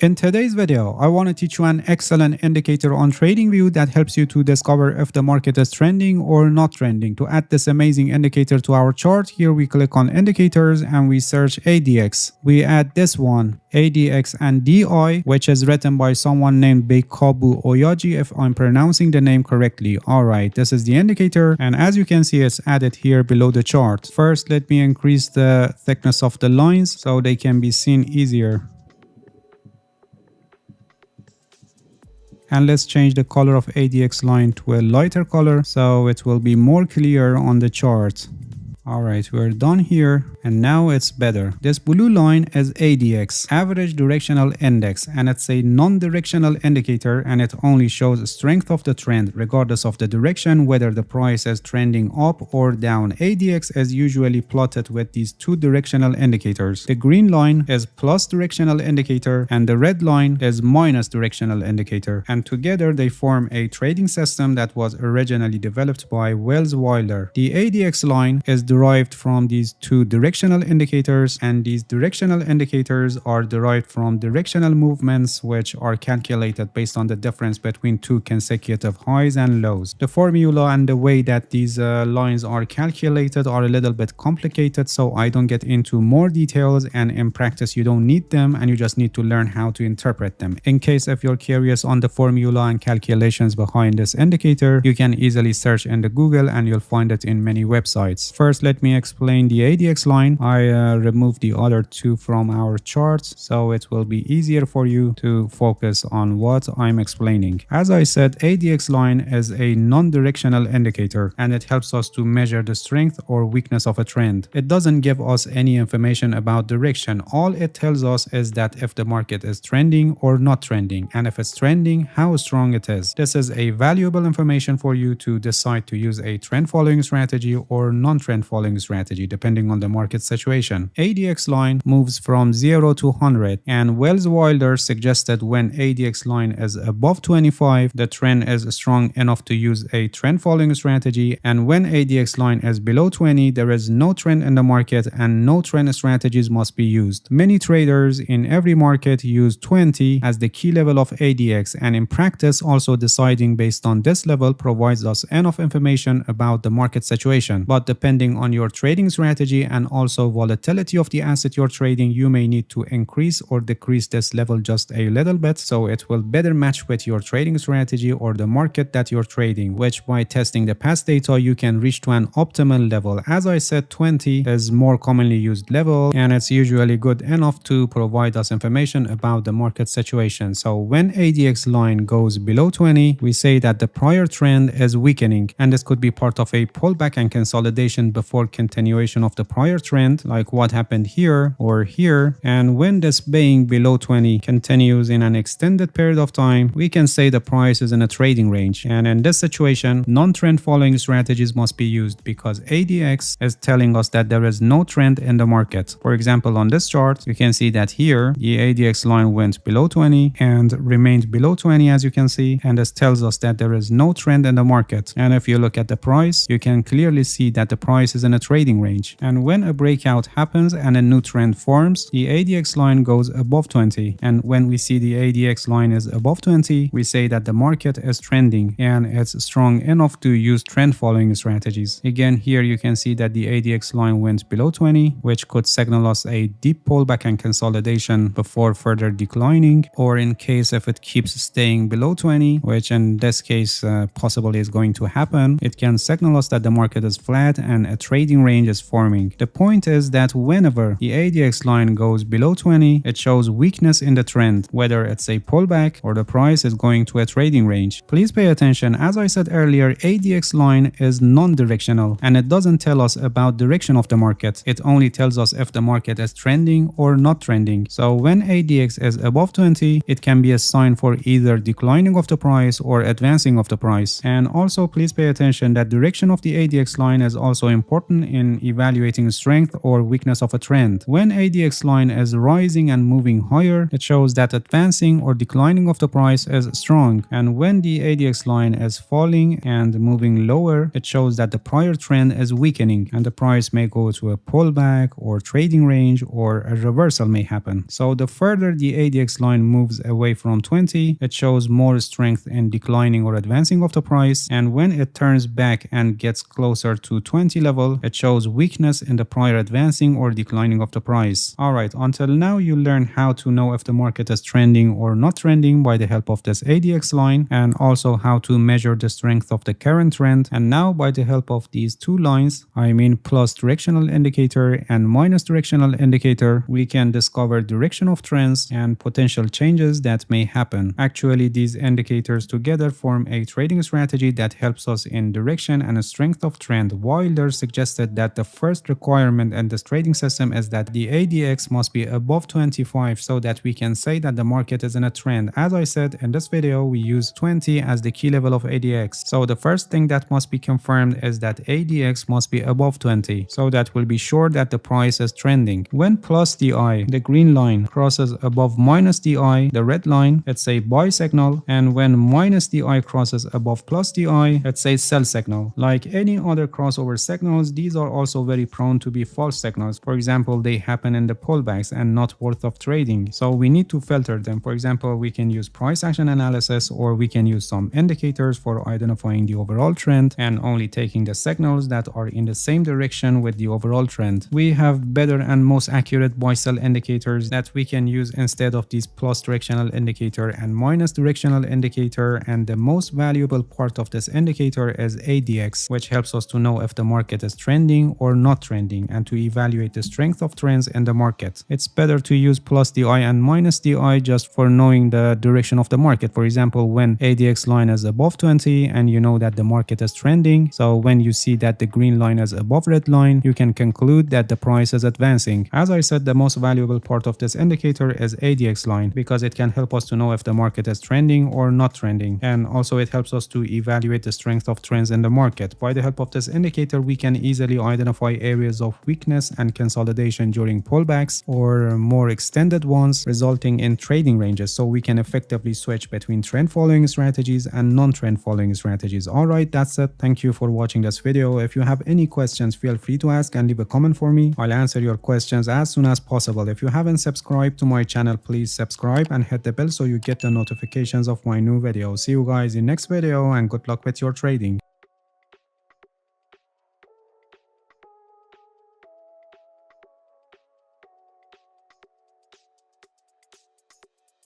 In today's video, I want to teach you an excellent indicator on TradingView that helps you to discover if the market is trending or not trending. To add this amazing indicator to our chart, here we click on indicators and we search ADX. We add this one, ADX and DI, which is written by someone named Beikabu Oyaji if I'm pronouncing the name correctly. Alright, this is the indicator, and as you can see, it's added here below the chart. First, let me increase the thickness of the lines so they can be seen easier. And let's change the color of ADX line to a lighter color so it will be more clear on the chart. Alright, we're done here and now it's better. This blue line is ADX, Average Directional Index, and it's a non-directional indicator and it only shows strength of the trend regardless of the direction, whether the price is trending up or down. ADX is usually plotted with these two directional indicators. The green line is plus directional indicator and the red line is minus directional indicator, and together they form a trading system that was originally developed by Wells Wilder. The ADX line is derived from these two directional indicators, and these directional indicators are derived from directional movements which are calculated based on the difference between two consecutive highs and lows. The formula and the way that these lines are calculated are a little bit complicated, so I don't get into more details, and in practice you don't need them and you just need to learn how to interpret them. In case if you're curious on the formula and calculations behind this indicator, you can easily search in the Google and you'll find it in many websites. First, let me explain the ADX line. I removed the other two from our charts so it will be easier for you to focus on what I'm explaining. As I said, ADX line is a non-directional indicator and it helps us to measure the strength or weakness of a trend. It doesn't give us any information about direction. All it tells us is that if the market is trending or not trending, and if it's trending, how strong it is. This is a valuable information for you to decide to use a trend following strategy or non-trend following strategy depending on the market situation. ADX line moves from 0 to 100, and Wells Wilder suggested when ADX line is above 25, the trend is strong enough to use a trend following strategy, and when ADX line is below 20, there is no trend in the market and no trend strategies must be used. Many traders in every market use 20 as the key level of ADX, and in practice also deciding based on this level provides us enough information about the market situation. But depending on your trading strategy and also volatility of the asset you're trading, you may need to increase or decrease this level just a little bit so it will better match with your trading strategy or the market that you're trading, which by testing the past data you can reach to an optimal level. As I said, 20 is more commonly used level and it's usually good enough to provide us information about the market situation. So when ADX line goes below 20, we say that the prior trend is weakening, and this could be part of a pullback and consolidation before continuation of the prior trend, like what happened here or here. And when this being below 20 continues in an extended period of time, we can say the price is in a trading range. And in this situation, non-trend following strategies must be used because ADX is telling us that there is no trend in the market. For example, on this chart, you can see that here the ADX line went below 20 and remained below 20, as you can see, and this tells us that there is no trend in the market. And if you look at the price, you can clearly see that the price is in a trading range, and when a breakout happens and a new trend forms, the ADX line goes above 20, and when we see the ADX line is above 20, we say that the market is trending and it's strong enough to use trend following strategies. Again, here you can see that the ADX line went below 20, which could signal us a deep pullback and consolidation before further declining, or in case if it keeps staying below 20, which in this case possibly is going to happen, it can signal us that the market is flat and a trading range is forming. The point is that whenever the ADX line goes below 20, it shows weakness in the trend, whether it's a pullback or the price is going to a trading range. Please pay attention. As I said earlier, ADX line is non-directional and it doesn't tell us about direction of the market. It only tells us if the market is trending or not trending. So when ADX is above 20, it can be a sign for either declining of the price or advancing of the price. And also please pay attention that direction of the ADX line is also important important in evaluating strength or weakness of a trend. When ADX line is rising and moving higher, it shows that advancing or declining of the price is strong. And when the ADX line is falling and moving lower, it shows that the prior trend is weakening and the price may go to a pullback or trading range, or a reversal may happen. So the further the ADX line moves away from 20, it shows more strength in declining or advancing of the price, and when it turns back and gets closer to 20 level, it shows weakness in the prior advancing or declining of the price. Alright, until now you learned how to know if the market is trending or not trending by the help of this ADX line, and also how to measure the strength of the current trend. And now by the help of these two lines, I mean plus directional indicator and minus directional indicator, we can discover direction of trends and potential changes that may happen. Actually, these indicators together form a trading strategy that helps us in direction and strength of trend. Wilder suggested that the first requirement in this trading system is that the ADX must be above 25 so that we can say that the market is in a trend. As I said in this video, we use 20 as the key level of ADX. So the first thing that must be confirmed is that ADX must be above 20, so that we'll be sure that the price is trending. When plus DI, the green line, crosses above minus DI, the red line, it's a buy signal, and when minus DI crosses above plus DI, it's a sell signal. Like any other crossover signals, these are also very prone to be false signals. For example, they happen in the pullbacks and not worth of trading. So we need to filter them. For example, we can use price action analysis, or we can use some indicators for identifying the overall trend and only taking the signals that are in the same direction with the overall trend. We have better and most accurate buy sell indicators that we can use instead of these plus directional indicator and minus directional indicator, and the most valuable part of this indicator is ADX, which helps us to know if the market is trending or not trending and to evaluate the strength of trends in the market. It's better to use plus DI and minus DI just for knowing the direction of the market. For example, when ADX line is above 20 and you know that the market is trending, so when you see that the green line is above red line, you can conclude that the price is advancing. As I said, the most valuable part of this indicator is ADX line because it can help us to know if the market is trending or not trending, and also it helps us to evaluate the strength of trends in the market. By the help of this indicator, we can easily identify areas of weakness and consolidation during pullbacks or more extended ones, resulting in trading ranges, so we can effectively switch between trend following strategies and non-trend following strategies. Alright, that's it. Thank you for watching this video. If you have any questions, feel free to ask and leave a comment for me. I'll answer your questions as soon as possible. If you haven't subscribed to my channel, please subscribe and hit the bell so you get the notifications of my new videos. See you guys in next video, and good luck with your trading.